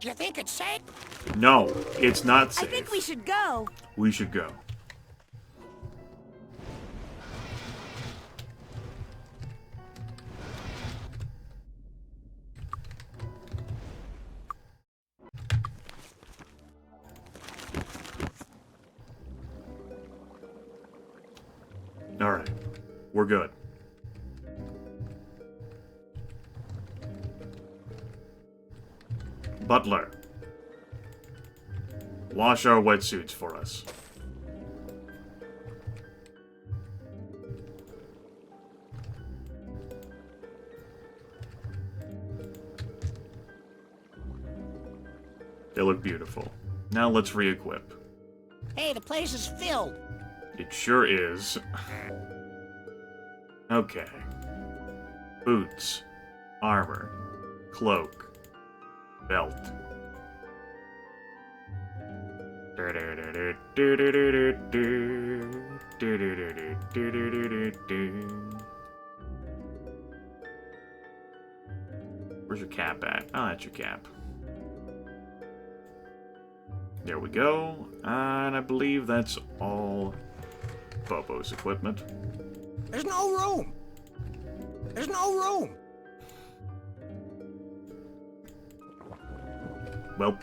Do you think it's safe? No, it's not safe. I think we should go. We should go. Alright, we're good. Butler, wash our wetsuits for us. They look beautiful. Now let's re-equip. Hey, the place is filled. It sure is. Okay. Boots. Armor. Cloak. Belt. Where's your cap at? Oh, that's your cap. There we go. And I believe that's all Bobo's equipment. There's no room. There's no room. Well,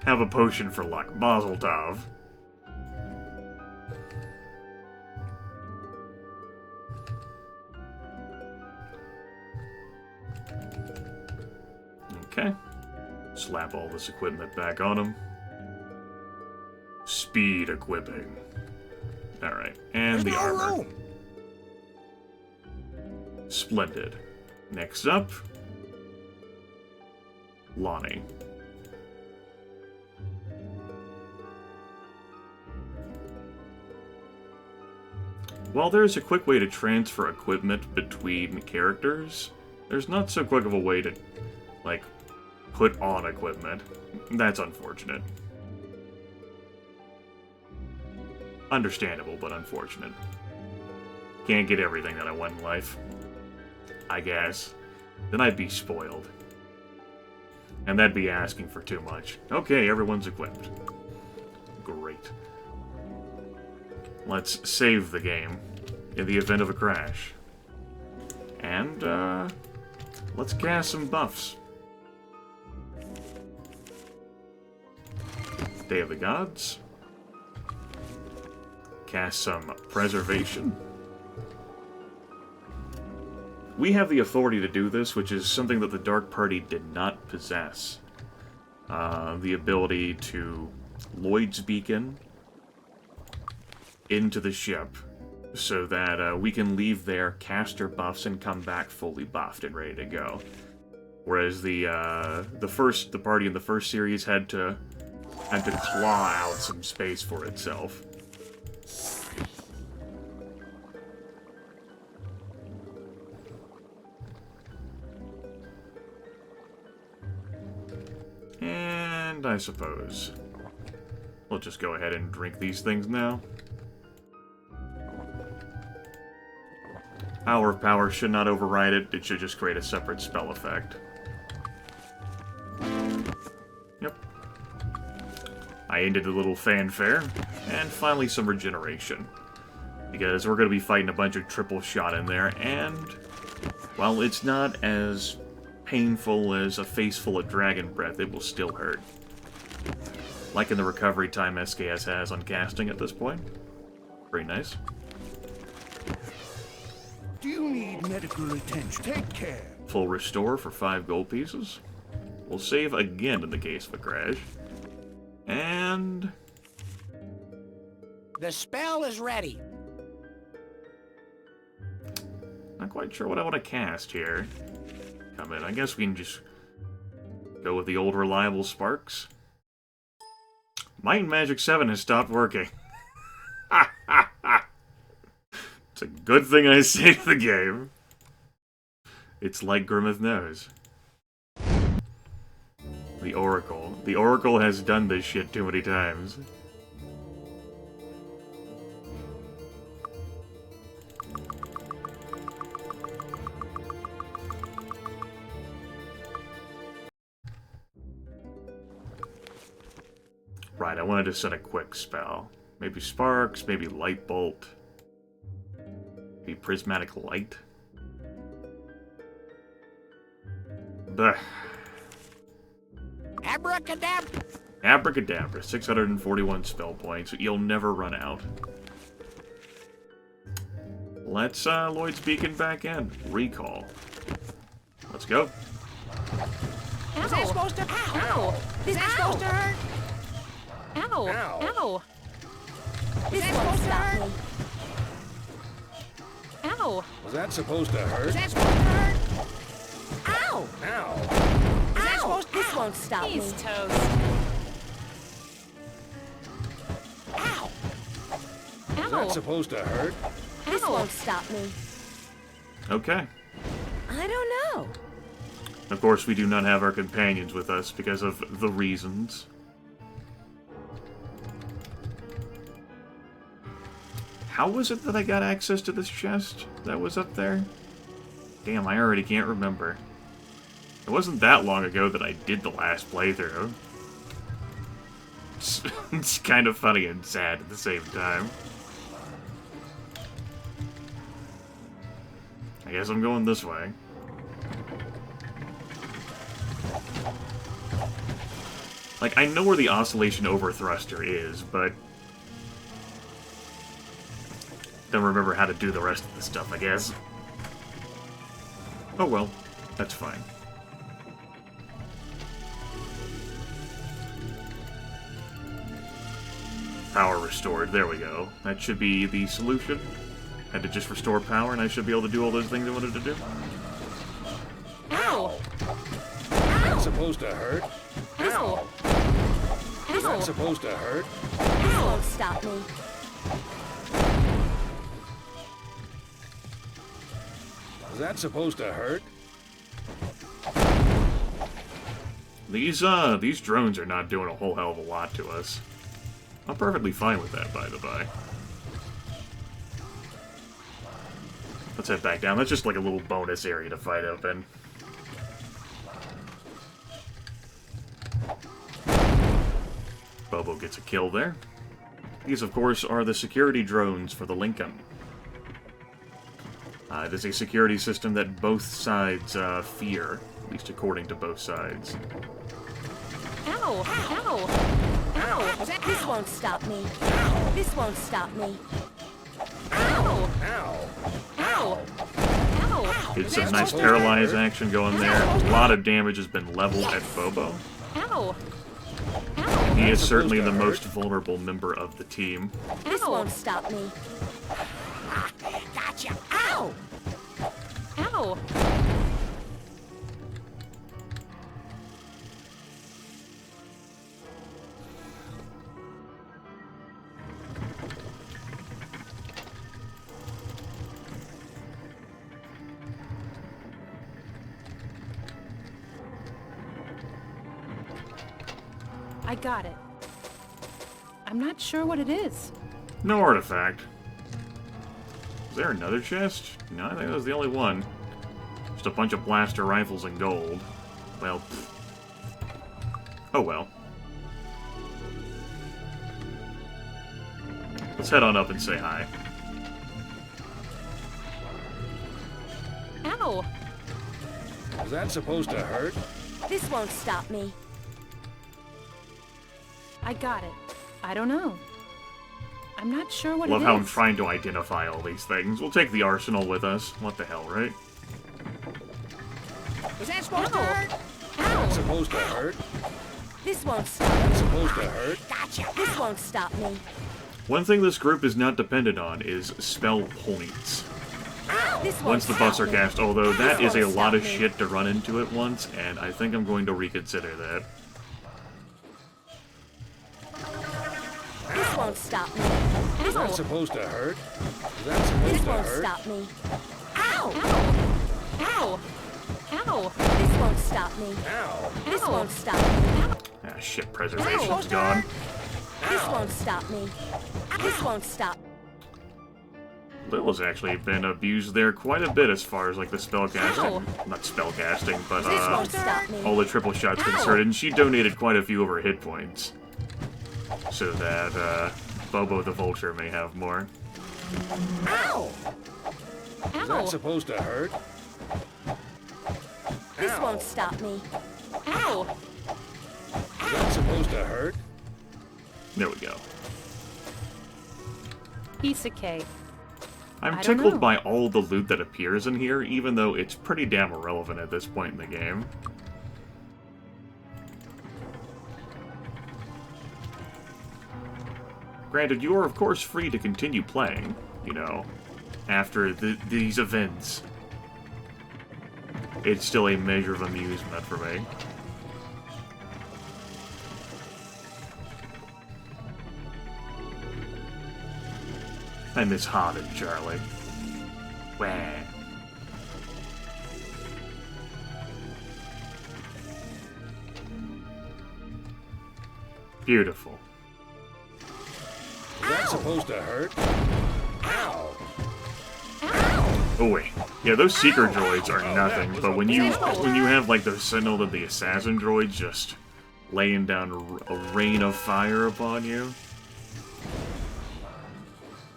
have a potion for luck. Mazel tov. Okay. Slap all this equipment back on him. Speed equipping. Alright, and There's the no armor. room. Splendid. Next up, Lonnie. While there's a quick way to transfer equipment between characters, there's not so quick of a way to, like, put on equipment. That's unfortunate. Understandable, but unfortunate. Can't get everything that I want in life. I guess. Then I'd be spoiled. And that'd be asking for too much. Okay, everyone's equipped. Great. Let's save the game in the event of a crash. And, let's cast some buffs. Day of the Gods. Cast some Preservation. We have the authority to do this, which is something that the Dark Party did not possess. The ability to Lloyd's Beacon into the ship, so that we can leave there, cast our buffs, and come back fully buffed and ready to go. Whereas the party in the first series had to claw out some space for itself. And I suppose we'll just go ahead and drink these things now. Hour of Power should not override it. It should just create a separate spell effect. Yep. I ended a little fanfare. And finally some regeneration. Because we're going to be fighting a bunch of triple shot in there, and while it's not as painful as a face full of dragon breath, it will still hurt. Like in the recovery time SKS has on casting at this point. Very nice. Do you need medical attention? Take care. Full restore for 5 gold pieces. We'll save again in the case of a crash. And The spell is ready. not quite sure what I want to cast here. Come in. I guess we can just go with the old reliable sparks. Might and Magic 7 has stopped working. It's a good thing I saved the game. It's like Grimith knows. The Oracle. The Oracle has done this shit too many times. Right, I wanted to set a quick spell. Maybe Sparks, maybe Light Bolt. Maybe Prismatic Light. Blech. Abracadabra. Abracadabra, 641 spell points. You'll never run out. Let's Lloyd's Beacon back in. Recall. Let's go. Ow. Is that supposed to? Ow. Is that supposed to hurt? Ow. Ow. Ow. Is that supposed to hurt? Ow. Was that supposed to hurt? Is that supposed to hurt? Ow! Ow. Is that supposed to? This won't stop me. He's toast. Ow! Was that supposed to hurt? This won't stop me. Okay. I don't know. Of course, we do not have our companions with us because of the reasons. How was it that I got access to this chest that was up there? Damn, I already can't remember. It wasn't that long ago that I did the last playthrough. It's kind of funny and sad at the same time. I guess I'm going this way. Like, I know where the Oscillation Overthruster is, but don't remember how to do the rest of the stuff, I guess. Oh well, that's fine. Power restored, there we go. That should be the solution. Had to just restore power and I should be able to do all those things I wanted to do. Ow. Was that supposed to hurt? Ow. Was that supposed to hurt? This won't stop me. Was that supposed to hurt? These drones are not doing a whole hell of a lot to us. I'm perfectly fine with that, by the by. Let's head back down. That's just like a little bonus area to fight up in. Bobo gets a kill there. These, of course, are the security drones for the Lincoln. It is a security system that both sides fear, at least according to both sides. Ow. Ow. Ow. This won't stop me. This won't stop me. Ow. Ow. Ow. Ow. Did some nice paralyze action going there. A lot of damage has been leveled at Bobo. Ow. Ow. He is certainly the most vulnerable member of the team. This won't stop me. Gotcha! Ow! Ow. I got it. I'm not sure what it is. No artifact. Is there another chest? No, I think that was the only one. Just a bunch of blaster rifles and gold. Well, pfft. Oh well. Let's head on up and say hi. Ow. Was that supposed to hurt? This won't stop me. I got it. I don't know. I'm not sure what it is. Love how I'm trying to identify all these things. We'll take the arsenal with us. What the hell, right? Was that supposed to hurt? Was that supposed to hurt? This won't stop Was me. that supposed to hurt? Gotcha! This won't stop me. One thing this group is not dependent on is spell points. This won't Once the buffs stop are me. cast, although that is a won't lot of stop me. shit to run into at once, and I think I'm going to reconsider that. This won't stop me. Was that Ow. supposed to hurt? Was that supposed This to won't hurt? stop me. Ow! Ow. Ow. Ow. This won't stop me. Ow. This won't stop me. Ah, shit, preservation's gone. This won't stop me. This won't stop. Little's actually been abused there quite a bit as far as, like, the spellcasting. Ow. Not spellcasting, but, This won't stop me. all the triple shots concerned, and she donated quite a few of her hit points. so that Bobo the Vulture may have more. Ow! Is that Ow! supposed to hurt? This Ow! won't stop me. Ow! Is that supposed to hurt? There we go. Piece of cake. I'm I don't tickled know. by all the loot that appears in here, even though it's pretty damn irrelevant at this point in the game. Granted, you are of course free to continue playing, you know, after these events. It's still a measure of amusement for me. I miss Hod and Charlie. Wah. Beautiful. Is that supposed to hurt? Ow! Oh wait, yeah, those seeker droids are nothing. But when you have like the Sentinel and the assassin droids just laying down a rain of fire upon you,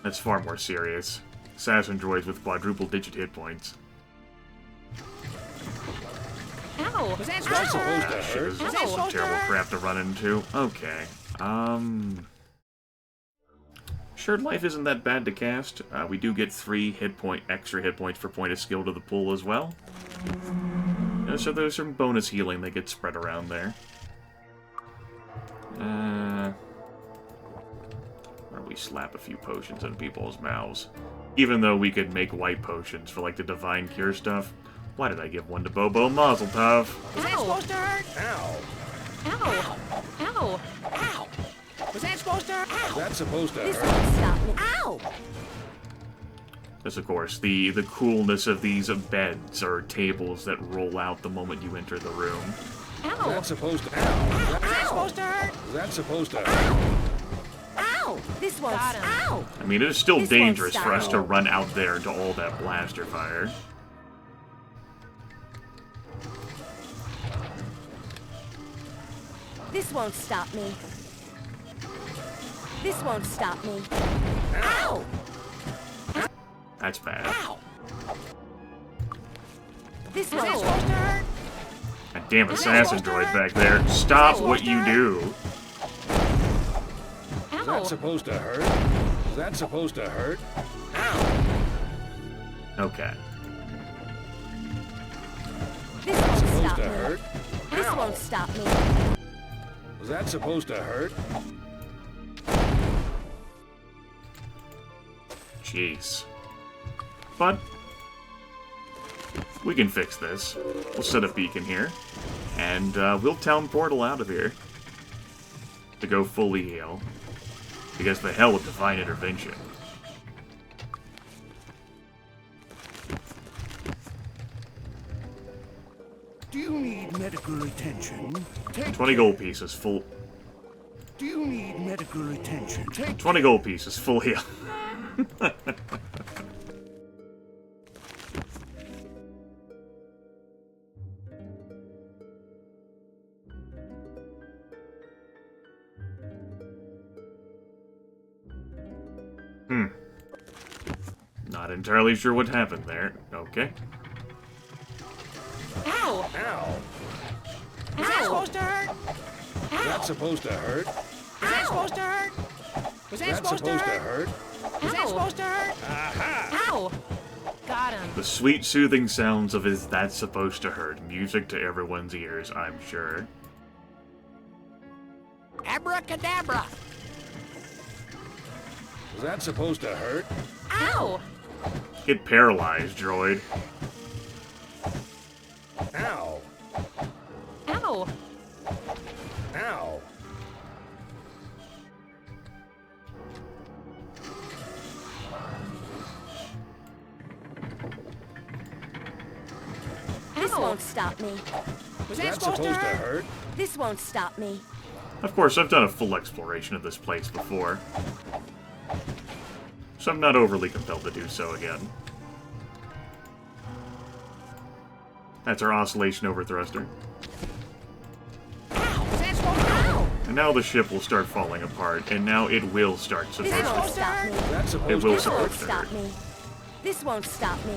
that's far more serious. Assassin droids with quadruple-digit hit points. Ow! Was that Is that supposed to Ah, shit, hurt? this is some terrible crap to run into. Okay, Shared Life isn't that bad to cast. We do get 3 extra hit points for point of skill to the pool as well. So there's some bonus healing that gets spread around there. Why don't we slap a few potions in people's mouths? Even though we could make white potions for like the Divine Cure stuff. Why did I give one to Bobo? Mazel tov. Was that supposed to hurt? Ow! Ow! Ow! Ow! Was that supposed to hurt? Is that supposed to This hurt? won't stop me. Ow! There's of course the coolness of these beds or tables that roll out the moment you enter the room. Is Ow! that supposed to... Ow! Was that supposed to hurt? Is that supposed to hurt? Ow! This won't. Got him. Ow! I mean, it is still This won't dangerous stop for us me. to run out there into all that blaster fire. This won't stop me. This won't stop me. Ow! That's bad. Ow! This won't. Was that supposed to hurt? That damn assassin droid back there. Stop what you do. Is Ow! that supposed to hurt? Is that supposed to hurt? Ow! Okay. This won't Supposed stop to me. hurt? This Ow! won't stop me. Was that supposed to hurt? Jeez. But we can fix this. We'll set a beacon here, and we'll town portal out of here to go fully heal. Because the hell with Divine Intervention. Do you need medical attention? Take 20 gold pieces, full... Do you need medical attention? Take 20 gold pieces, full heal. Not entirely sure what happened there. Okay. Ow! Ow! Was that supposed to hurt? Is that supposed to hurt? Was that supposed to hurt? Was Is that that supposed to hurt? Was that Ow! supposed to hurt? Aha! Ow! Got him. The sweet, soothing sounds of Is That Supposed to Hurt? Music to everyone's ears, I'm sure. Abracadabra! Is that supposed to hurt? Ow! Get paralyzed, droid. Ow! Ow! Ow! This Ow. won't stop me. Was Is that that supposed to hurt? This won't stop me. Of course, I've done a full exploration of this place before, so I'm not overly compelled to do so again. That's our oscillation overthruster. Was that supposed to hurt? And now the ship will start falling apart, and now it will start This supposed won't stop me. That's It supposed will to This won't support stop her. me. This won't stop me.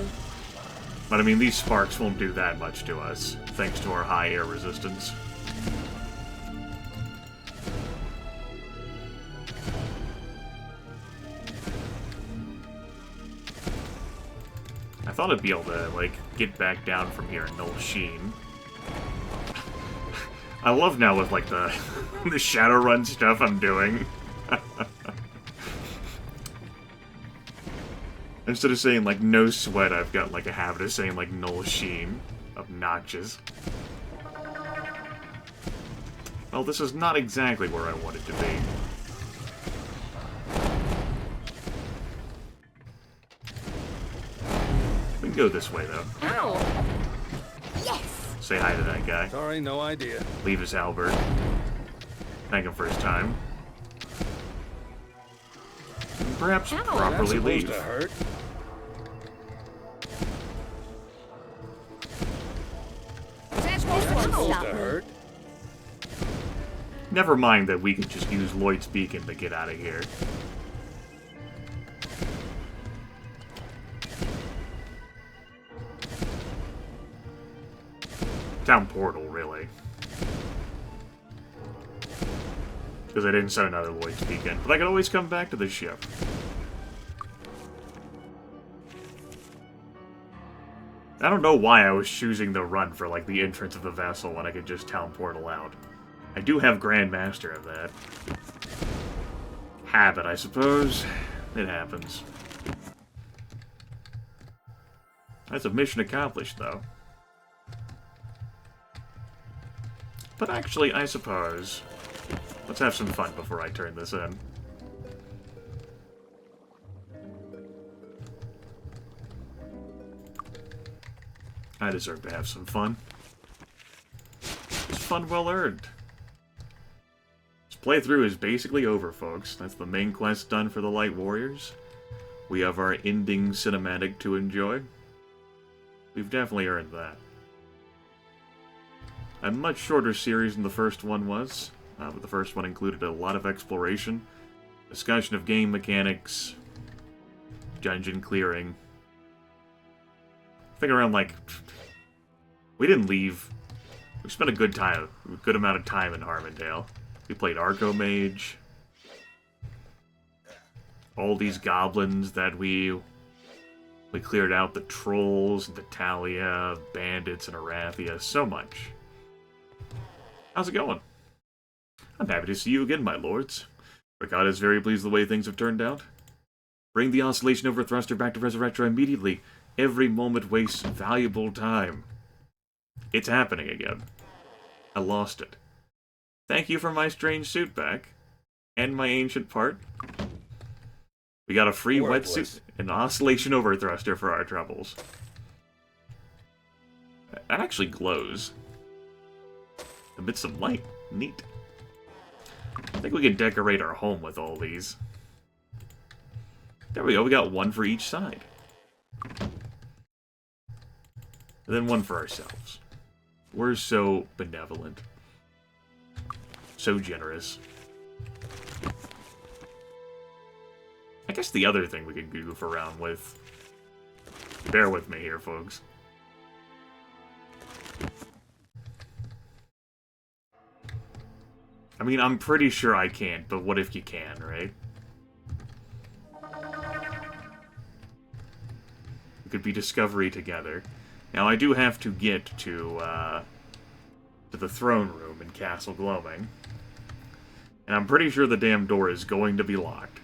But I mean, these sparks won't do that much to us, thanks to our high air resistance. I thought I'd be able to, like, get back down from here in no sheen. I love now with, like, the, the Shadowrun stuff I'm doing. Instead of saying, like, no sweat, I've got, like, a habit of saying, like, null sheen. Obnoxious. Well, this is not exactly where I want it to be. We can go this way, though. Ow! Yes! Say hi to that guy. Sorry, no idea. Leave his halberd. Thank him for his time. And perhaps Ow. That's properly supposed leave. to hurt. This That's won't supposed stop to me. hurt. Never mind that we can just use Lloyd's Beacon to get out of here. Town portal, really. Because I didn't set another Lloyd's Beacon. But I could always come back to the ship. I don't know why I was choosing the run for, like, the entrance of the vessel when I could just town portal out. I do have Grandmaster of that. Habit, I suppose. It happens. That's a mission accomplished, though. But actually, I suppose... Let's have some fun before I turn this in. I deserve to have some fun. It's fun well earned. This playthrough is basically over, folks. That's the main quest done for the Light Warriors. We have our ending cinematic to enjoy. We've definitely earned that. A much shorter series than the first one was, but the first one included a lot of exploration, discussion of game mechanics, dungeon clearing. I think around, like... We didn't leave. We spent a good amount of time in Harmondale. We played Archomage. All these goblins that we cleared out, the trolls, the Talia, bandits, and Arathia. So much. How's it going? I'm happy to see you again, my lords. Ricotta is very pleased with the way things have turned out. Bring the Oscillation Over Thruster back to Resurrector immediately. Every moment wastes valuable time. It's happening again. I lost it. Thank you for my strange suit back. And my ancient part. We got a free Worthless. wetsuit and Oscillation Over Thruster for our troubles. That actually glows. Emits some light. Neat. I think we can decorate our home with all these. There we go, we got one for each side. And then one for ourselves. We're so benevolent. So generous. I guess the other thing we could goof around with... Bear with me here, folks. I mean, I'm pretty sure I can't, but what if you can, right? We could be Discovery together. Now, I do have to get to the throne room in Castle Gloaming. And I'm pretty sure the damn door is going to be locked.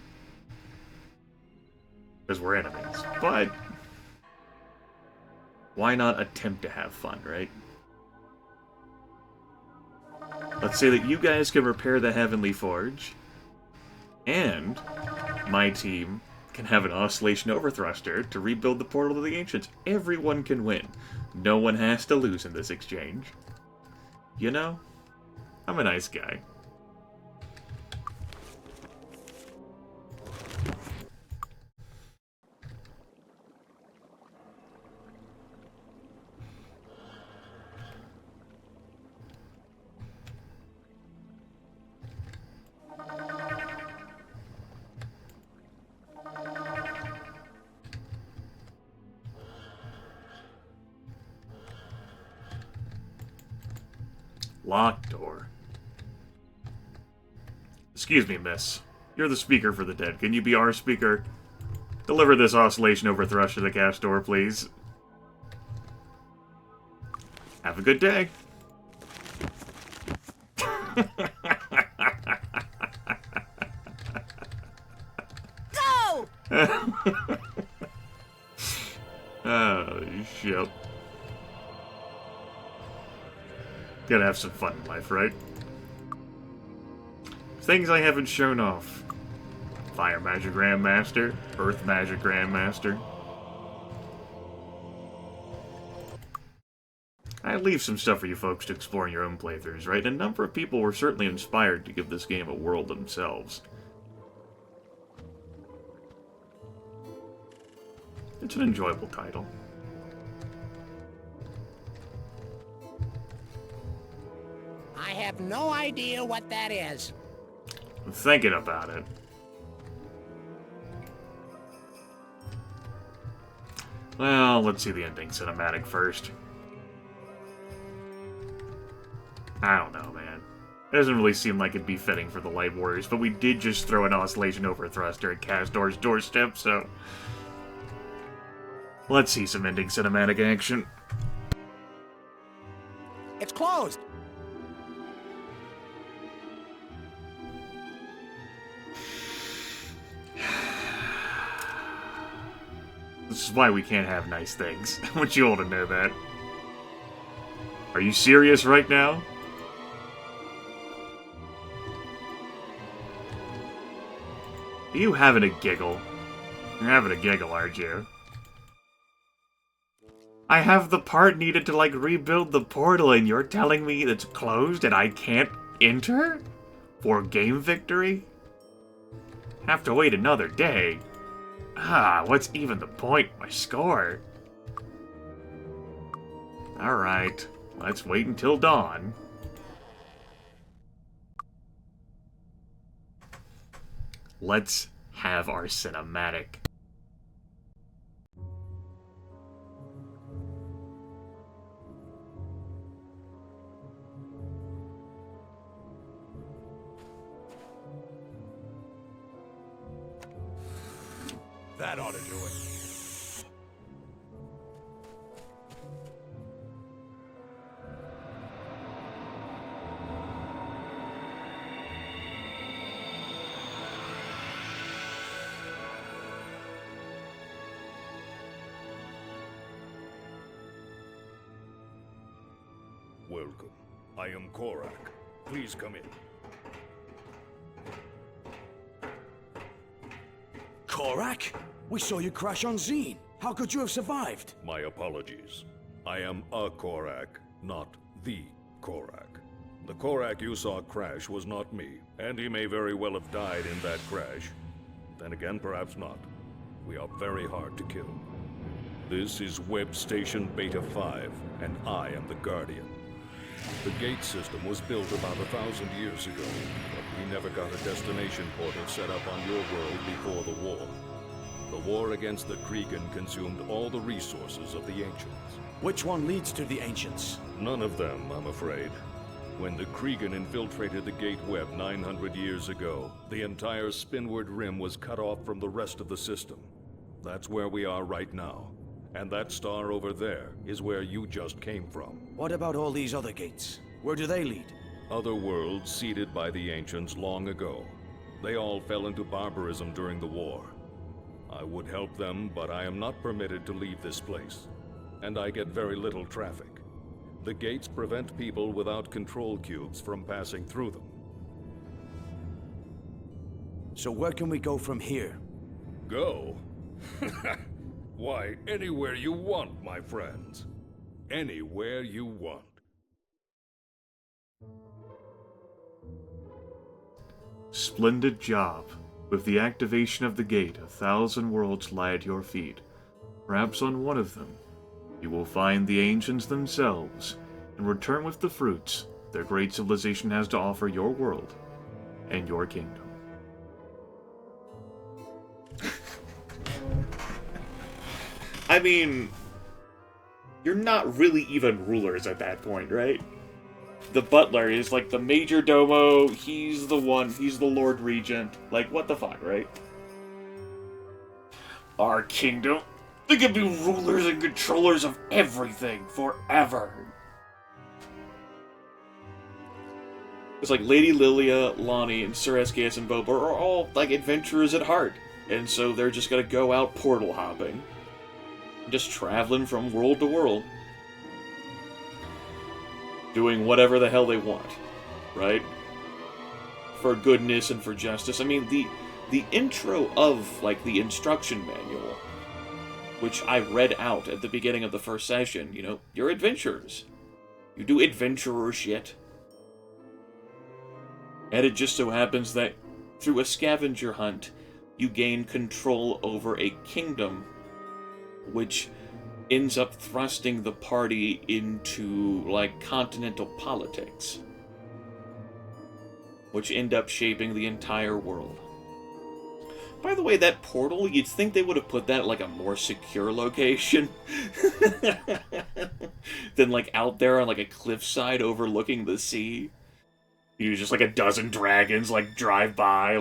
Because we're enemies. But... why not attempt to have fun, right? Let's say that you guys can repair the Heavenly Forge, and my team can have an Oscillation Overthruster to rebuild the Portal to the Ancients. Everyone can win. No one has to lose in this exchange. You know, I'm a nice guy. Locked door. Excuse me, miss. You're the speaker for the dead. Can you be our speaker? Deliver this oscillation over thrush to the cast door, please. Have a good day. Go! Oh, shit. Gotta have some fun in life, right? Things I haven't shown off. Fire Magic Grandmaster, Earth Magic Grandmaster. I leave some stuff for you folks to explore in your own playthroughs, right? A number of people were certainly inspired to give this game a world themselves. It's an enjoyable title. I have no idea what that is. I'm thinking about it. Well, let's see the ending cinematic first. I don't know, man. It doesn't really seem like it'd be fitting for the Light Warriors, but we did just throw an oscillation over thruster at Castor's doorstep, so... Let's see some ending cinematic action. It's closed. This is why we can't have nice things. I want you all to know that. Are you serious right now? Are you having a giggle? You're having a giggle, aren't you? I have the part needed to, like, rebuild the portal, and you're telling me it's closed and I can't enter? For game victory? Have to wait another day. Ah, what's even the point? My score. Alright, let's wait until dawn. Let's have our cinematic. That ought to do it. Welcome. I am Korak. Please come in. Korak? We saw you crash on Zine. How could you have survived? My apologies. I am a Korak, not the Korak. The Korak you saw crash was not me, and he may very well have died in that crash. Then again, perhaps not. We are very hard to kill. This is Web Station Beta 5, and I am the Guardian. The gate system was built about 1,000 years ago, but we never got a destination portal set up on your world before the war. The war against the Krigan consumed all the resources of the Ancients. Which one leads to the Ancients? None of them, I'm afraid. When the Krigan infiltrated the Gate Web 900 years ago, the entire Spinward Rim was cut off from the rest of the system. That's where we are right now. And that star over there is where you just came from. What about all these other gates? Where do they lead? Other worlds seeded by the Ancients long ago. They all fell into barbarism during the war. I would help them, but I am not permitted to leave this place. And I get very little traffic. The gates prevent people without control cubes from passing through them. So where can we go from here? Go? Why, anywhere you want, my friends. Anywhere you want. Splendid job. With the activation of the gate, 1,000 worlds lie at your feet. Perhaps on one of them, you will find the Ancients themselves, and return with the fruits their great civilization has to offer your world and your kingdom. I mean, you're not really even rulers at that point, right? the butler is like the major domo, he's the Lord Regent. Like, what the fuck, right? Our kingdom, they can be rulers and controllers of everything forever. It's like Lady Lilia, Lonnie, and Sir SKS and Boba are all like adventurers at heart, and so they're just gonna go out portal hopping, just traveling from world to world, doing whatever the hell they want, right? For goodness and for justice. I mean, the intro of like the instruction manual, which I read out at the beginning of the first session, you know, you're adventurers. You do adventurer shit. And it just so happens that through a scavenger hunt, you gain control over a kingdom, which ends up thrusting the party into, like, continental politics, which end up shaping the entire world. By the way, that portal, you'd think they would have put that at, like, a more secure location than, like, out there on, like, a cliffside overlooking the sea. You just, like, a dozen dragons, like, drive by,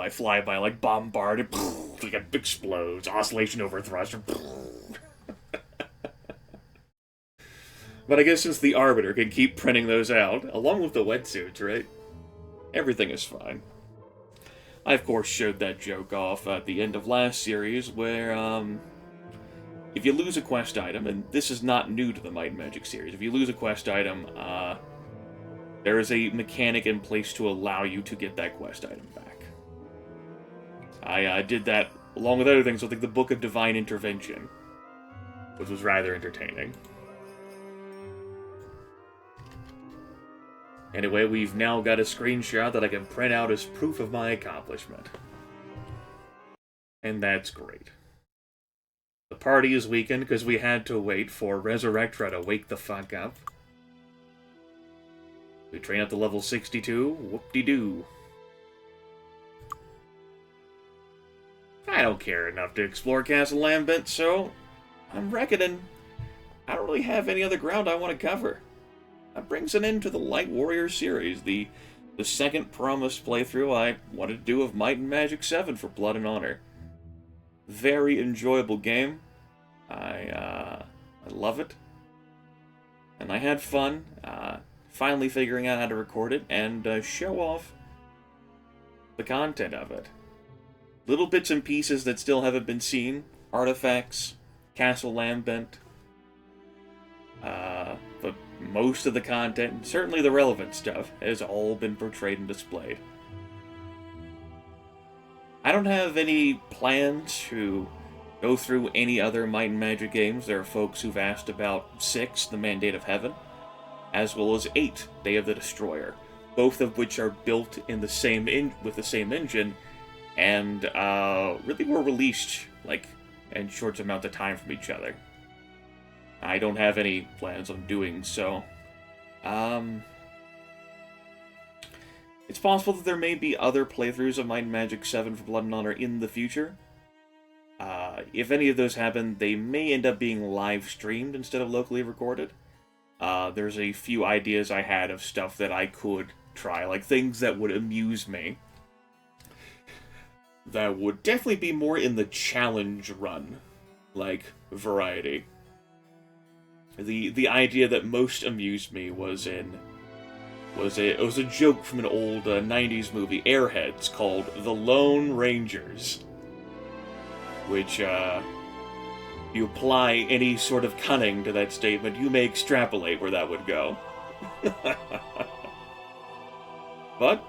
fly by, like, bombard it, like, it explodes, oscillation over thruster. But I guess since the Arbiter can keep printing those out, along with the wetsuits, right? Everything is fine. I, of course, showed that joke off at the end of last series, where, if you lose a quest item, and this is not new to the Might and Magic series, if you lose a quest item, there is a mechanic in place to allow you to get that quest item back. I did that, along with other things, with like the Book of Divine Intervention, which was rather entertaining. Anyway, we've now got a screenshot that I can print out as proof of my accomplishment. And that's great. The party is weakened because we had to wait for Resurrectra to wake the fuck up. We train up to level 62, whoop-de-doo. I don't care enough to explore Castle Lambent, so I'm reckoning I don't really have any other ground I want to cover. That brings an end to the Light Warrior series, the second promised playthrough I wanted to do of Might and Magic 7 for Blood and Honor. Very enjoyable game. I love it. And I had fun, finally figuring out how to record it and show off the content of it. Little bits and pieces that still haven't been seen. Artifacts, Castle Lambent, but most of the content, certainly the relevant stuff, has all been portrayed and displayed. I don't have any plans to go through any other Might and Magic games. There are folks who've asked about 6, The Mandate of Heaven, as well as 8, Day of the Destroyer, both of which are built in the same with the same engine, and really were released like in short amount of time from each other. I don't have any plans on doing so. It's possible that there may be other playthroughs of Might and Magic 7 for Blood and Honor in the future. If any of those happen, they may end up being live streamed instead of locally recorded. There's a few ideas I had of stuff that I could try, like things that would amuse me. That would definitely be more in the challenge run, like, variety. The idea that most amused me was a joke from an old 90s movie, Airheads, called The Lone Rangers. Which, you apply any sort of cunning to that statement, you may extrapolate where that would go. But,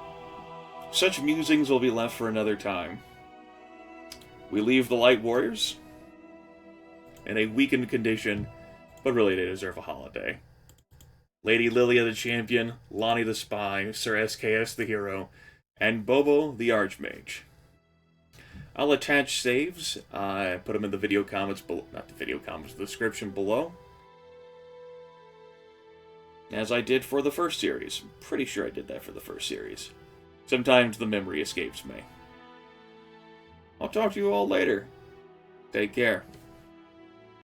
such musings will be left for another time. We leave the Light Warriors in a weakened condition, but really they deserve a holiday. Lady Lilia the Champion, Lonnie the Spy, Sir SKS the Hero, and Bobo the Archmage. I'll attach saves. I put them in the video comments below, not the video comments, the description below. As I did for the first series. I'm pretty sure I did that for the first series. Sometimes the memory escapes me. I'll talk to you all later. Take care.